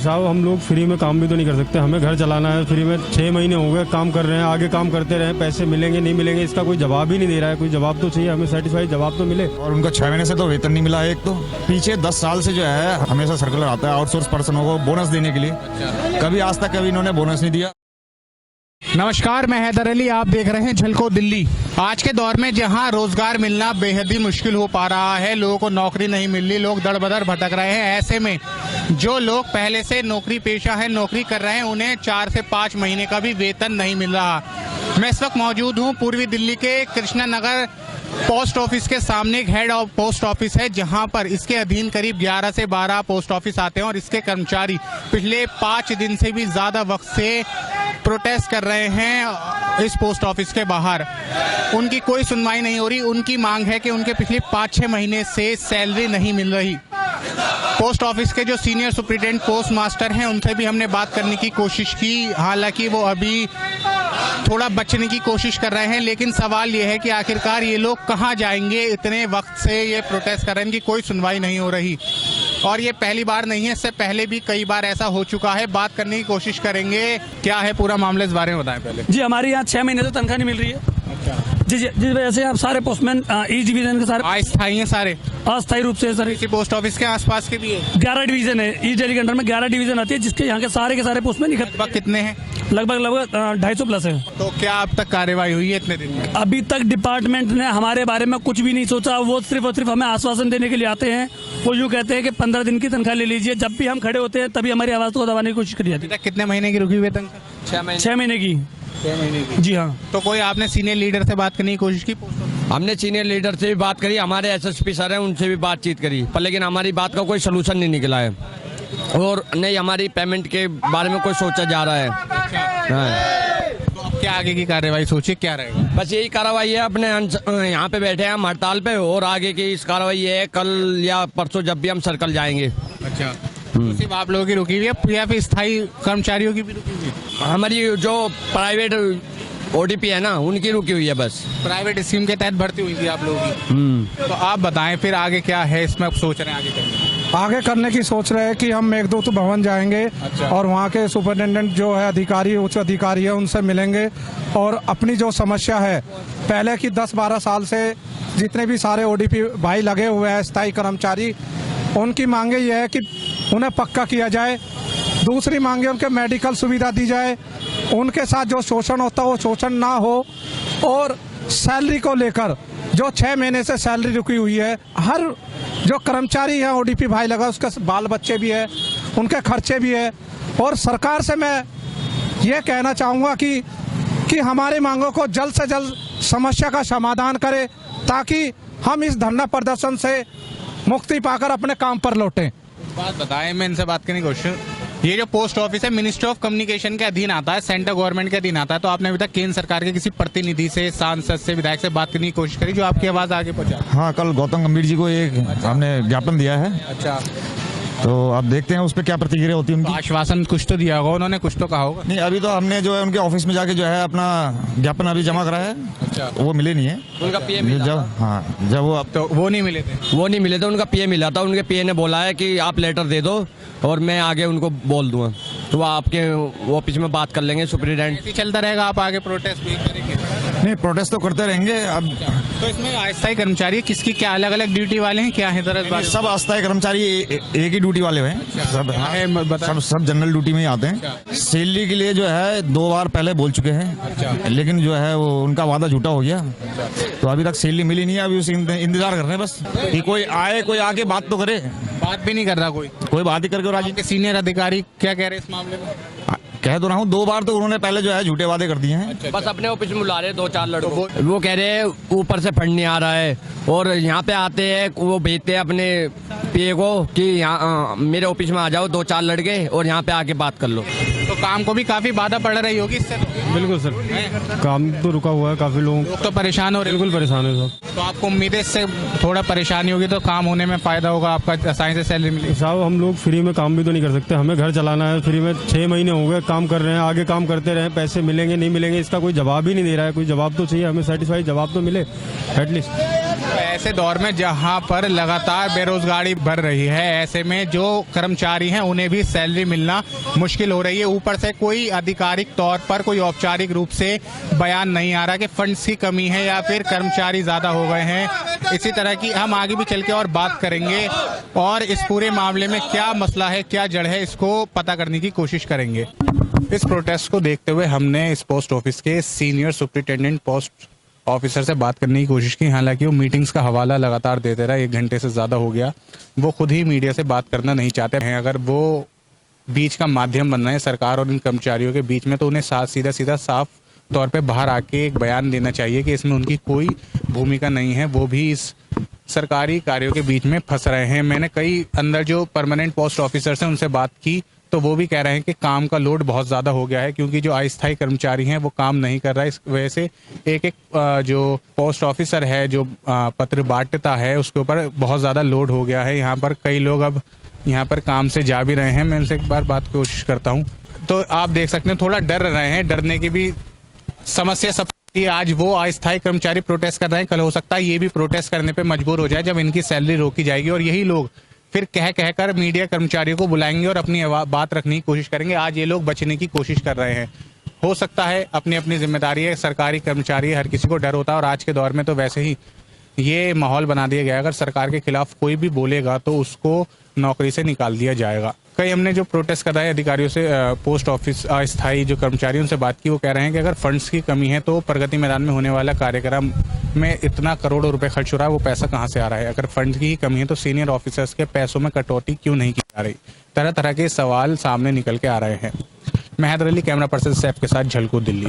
साहब हम लोग फ्री में काम भी तो नहीं कर सकते, हमें घर चलाना है। फ्री में 6 महीने हो गए काम कर रहे हैं, आगे काम करते रहे, पैसे मिलेंगे नहीं मिलेंगे इसका कोई जवाब ही नहीं दे रहा है। कोई जवाब तो चाहिए, हमें सेटिस्फाइड जवाब तो मिले। और उनका 6 महीने से तो वेतन नहीं मिला है। एक तो पीछे 10 साल से जो है हमेशा सर्कुलर आता है आउटसोर्स पर्सनों को बोनस देने के लिए, कभी आज तक कभी इन्होंने बोनस नहीं दिया। नमस्कार, मैं हैदर अली, आप देख रहे हैं झलको दिल्ली। आज के दौर में जहां रोजगार मिलना बेहद ही मुश्किल हो पा रहा है, लोगों को नौकरी नहीं मिल रही, लोग दर बदर भटक रहे हैं, ऐसे में जो लोग पहले से नौकरी पेशा है, नौकरी कर रहे हैं, उन्हें 4 से 5 महीने का भी वेतन नहीं मिल रहा। मैं इस वक्त मौजूद हूं पूर्वी दिल्ली के कृष्णा नगर पोस्ट ऑफिस के सामने। एक हेड ऑफ पोस्ट ऑफिस है जहां पर इसके अधीन करीब 11 से 12 पोस्ट ऑफिस आते हैं और इसके कर्मचारी पिछले 5 दिन से भी ज्यादा वक्त से प्रोटेस्ट कर रहे हैं इस पोस्ट ऑफिस के बाहर। उनकी कोई सुनवाई नहीं हो रही। उनकी मांग है कि उनके पिछले 5-6 महीने से सैलरी नहीं मिल रही। पोस्ट ऑफिस के जो सीनियर सुपरिटेंडेंट पोस्ट मास्टर हैं उनसे भी हमने बात करने की कोशिश की, हालांकि वो अभी थोड़ा बचने की कोशिश कर रहे हैं। लेकिन सवाल ये है कि आखिरकार ये लोग कहाँ जाएंगे? इतने वक्त से ये प्रोटेस्ट कर रहे हैं, इनकी कोई सुनवाई नहीं हो रही। और ये पहली बार नहीं है, इससे पहले भी कई बार ऐसा हो चुका है। बात करने की कोशिश करेंगे, क्या है पूरा मामला, इस बारे में बताएं पहले। जी, हमारी यहाँ 6 महीने से तनख्वाह नहीं मिल रही है। जिस वजह से आप सारे पोस्टमैन ईस्ट डिवीजन के सारे अस्थायी हैं, सारे अस्थायी रूप से सर। इसी पोस्ट ऑफिस के आसपास के भी है। 11 डिवीजन है ईस्ट दिल्ली के अंडर में, 11 डिवीजन आती है, जिसके यहाँ के सारे पोस्टमैन लगभग कितने हैं? लगभग 250 प्लस है। तो क्या अब तक कार्रवाई हुई है इतने दिन में? अभी तक डिपार्टमेंट ने हमारे बारे में कुछ भी नहीं सोचा। वो सिर्फ और सिर्फ हमें आश्वासन देने के लिए आते हैं। वो यूँ कहते हैं कि 15 दिन की तनख्वाह ले लीजिए। जब भी हम खड़े होते हैं तभी हमारी आवाज को दबाने की कोशिश करी जाती है। कितने महीने की रुकी वेतन? 6 महीने की। 6 महीने की, जी हाँ। तो कोई आपने सीनियर लीडर से बात करने की कोशिश की? हमने सीनियर लीडर से भी बात करी, हमारे एसएसपी सर हैं उनसे भी बातचीत करी, पर लेकिन हमारी बात का कोई सलूशन नहीं निकला है। और नहीं हमारी पेमेंट के बारे में कोई सोचा जा रहा है। तो अब क्या आगे की कार्रवाई सोचिए, क्या रहेगा? बस यही कार्रवाई है, अपने यहाँ पे बैठे हैं हम हड़ताल पे, और आगे की इस कार्रवाई है कल या परसों जब भी हम सर्कल जाएंगे। अच्छा, तो सिर्फ आप लोगों की रुकी हुई है या फिर स्थायी कर्मचारियों की भी रुकी हुई है? हमारी जो प्राइवेट ओटीपी है ना, उनकी रुकी हुई है बस। प्राइवेट स्कीम के तहत भर्ती हुई थी आप लोगों की। तो आप बताएं फिर आगे क्या है इसमें, सोच रहे हैं आगे करने की सोच रहे हैं कि हम मेघदूत भवन जाएंगे। अच्छा। और वहाँ के सुपरिटेंडेंट जो है अधिकारी, उच्च अधिकारी है, उनसे मिलेंगे और अपनी जो समस्या है पहले की 10-12 साल से जितने भी सारे ओडीपी भाई लगे हुए हैं स्थायी कर्मचारी, उनकी मांगे ये है कि उन्हें पक्का किया जाए। दूसरी मांगे उनके मेडिकल सुविधा दी जाए, उनके साथ जो शोषण होता है वो शोषण ना हो। और सैलरी को लेकर जो 6 महीने से सैलरी रुकी हुई है, हर जो कर्मचारी है ओडीपी भाई लगा, उसके बाल बच्चे भी है, उनके खर्चे भी है। और सरकार से मैं ये कहना चाहूँगा कि हमारी मांगों को जल्द से जल्द समस्या का समाधान करे, ताकि हम इस धरना प्रदर्शन से मुक्ति पाकर अपने काम पर लौटें। बात बताएं, मैं इनसे बात करने की कोशिश। ये जो पोस्ट ऑफिस है मिनिस्ट्री ऑफ कम्युनिकेशन के अधीन आता है, सेंट्रल गवर्नमेंट के अधीन आता है। तो आपने अभी तक केंद्र सरकार के किसी प्रतिनिधि से, सांसद से, विधायक से बात करने की कोशिश करी जो आपकी आवाज आगे पहुंचा? हाँ, कल गौतम गंभीर जी को एक हमने ज्ञापन दिया है। अच्छा, तो अब देखते हैं उस पर क्या प्रतिक्रिया होती है उनकी। आश्वासन कुछ तो दिया होगा उन्होंने, कुछ तो कहा होगा? नहीं, अभी तो हमने जो है उनके ऑफिस में जाके जो है अपना ज्ञापन अभी जमा करा है। अच्छा, वो मिले नहीं है उनका पीए मिला जब वो तो वो नहीं मिले थे? वो नहीं मिले थे, उनका पीए मिला था। उनके पीए ने बोला है कि आप लेटर दे दो और मैं आगे उनको बोल दूंगा, तो वो आपके ऑफिस में बात कर लेंगे। सुपरिटेंडेंट चलता रहेगा, आप आगे प्रोटेस्ट भी करेंगे? नहीं, प्रोटेस्ट तो करते रहेंगे। अब तो इसमें अस्थायी कर्मचारी किसकी क्या अलग अलग ड्यूटी वाले हैं, क्या है दरअसल? सब अस्थायी कर्मचारी एक ही ड्यूटी वाले हैं। सब जनरल ड्यूटी में ही आते हैं। सैलरी के लिए जो है 2 बार पहले बोल चुके हैं, लेकिन जो है वो उनका वादा झूठा हो गया। तो अभी तक सैलरी मिली नहीं है। अभी उसे इंतजार कर रहे हैं बस कि कोई आए, कोई आके बात तो करे। बात भी नहीं कर रहा कोई बात ही करके। राज्य के सीनियर अधिकारी क्या कह रहे हैं इस मामले में? कह तो रहा हूँ, 2 बार तो उन्होंने पहले जो है झूठे वादे कर दिए हैं। बस अपने ऑफिस में बुला रहे 2-4 लड़कों, वो कह रहे हैं ऊपर से फंड नहीं आ रहा है, और यहाँ पे आते हैं वो भेजते हैं अपने पीए को कि यहाँ मेरे ऑफिस में आ जाओ 2-4 लड़के और यहाँ पे आके बात कर लो। तो काम को भी काफी बाधा पड़ रही होगी इससे? बिल्कुल सर, काम तो रुका हुआ है, काफी लोग तो परेशान हो रहे हैं। बिल्कुल परेशान है सब। तो आपको उम्मीद है इससे थोड़ा परेशानी होगी तो काम होने में फायदा होगा, आपका आसानी से सैलरी मिलेगी? साहब हम लोग फ्री में काम भी तो नहीं कर सकते, हमें घर चलाना है। फ्री में 6 महीने हो गए काम कर रहे हैं, आगे काम करते रहे, पैसे मिलेंगे नहीं मिलेंगे इसका कोई जवाब ही नहीं दे रहा है। कोई जवाब तो चाहिए, हमें सेटिस्फाइड जवाब तो मिले एटलीस्ट। ऐसे दौर में जहां पर लगातार बेरोजगारी बढ़ रही है, ऐसे में जो कर्मचारी हैं उन्हें भी सैलरी मिलना मुश्किल हो रही है। ऊपर से कोई आधिकारिक तौर पर कोई औपचारिक रूप से बयान नहीं आ रहा कि फंड्स की कमी है या फिर कर्मचारी ज्यादा हो गए हैं। इसी तरह की हम आगे भी चल के और बात करेंगे और इस पूरे मामले में क्या मसला है, क्या जड़ है, इसको पता करने की कोशिश करेंगे। इस प्रोटेस्ट को देखते हुए हमने इस पोस्ट ऑफिस के सीनियर सुपरिटेंडेंट पोस्ट ऑफिसर से बात करने की कोशिश की। हालांकि वो मीटिंग्स का हवाला लगातार देते रहा, 1 घंटे से ज़्यादा हो गया। वो खुद ही मीडिया से बात करना नहीं चाहते हैं। अगर वो बीच का माध्यम बन रहे हैं सरकार और इन कर्मचारियों के बीच में, तो उन्हें सीधा साफ तौर पे बाहर आके एक बयान देना चाहिए कि इसमें उनकी कोई भूमिका नहीं है, वो भी इस सरकारी कार्यों के बीच में फंस रहे हैं। मैंने कई अंदर जो परमानेंट पोस्ट ऑफिसर्स हैं उनसे बात की, तो वो भी कह रहे हैं कि काम का लोड बहुत ज़्यादा हो गया है, क्योंकि जो अस्थायी कर्मचारी हैं वो काम नहीं कर रहा है। इस वजह से एक जो पोस्ट ऑफिसर है, जो पत्र बांटता है, उसके ऊपर बहुत ज़्यादा लोड हो गया है। यहाँ पर कई लोग अब यहाँ पर काम से जा भी रहे हैं। मैं उनसे एक बार बात की कोशिश करता हूँ। तो आप देख सकते हैं थोड़ा डर रहे हैं, डरने की भी समस्या सब। आज वो अस्थायी कर्मचारी प्रोटेस्ट कर रहे हैं, कल हो सकता है ये भी प्रोटेस्ट करने पे मजबूर हो जाए जब इनकी सैलरी रोकी जाएगी, और यही लोग फिर कह कर मीडिया कर्मचारियों को बुलाएंगे और अपनी बात रखने की कोशिश करेंगे। आज ये लोग बचने की कोशिश कर रहे हैं। हो सकता है अपनी अपनी जिम्मेदारी है, सरकारी कर्मचारी है, हर किसी को डर होता है, और आज के दौर में तो वैसे ही ये माहौल बना दिया गया। अगर सरकार के खिलाफ कोई भी बोलेगा तो उसको नौकरी से निकाल दिया जाएगा। कई हमने जो प्रोटेस्ट कर रहे हैं अधिकारियों से, पोस्ट ऑफिस अस्थायी जो कर्मचारी उनसे बात की, वो कह रहे हैं कि अगर फंड्स की कमी है तो प्रगति मैदान में होने वाला कार्यक्रम में इतना करोड़ों रुपए खर्च हो रहा है, वो पैसा कहाँ से आ रहा है? अगर फंड की ही कमी है तो सीनियर ऑफिसर्स के पैसों में कटौती क्यों नहीं की जा रही? तरह तरह के सवाल सामने निकल के आ रहे हैं। मैं हैदर अली, कैमरा पर्सन सैफ के साथ, झलको, दिल्ली।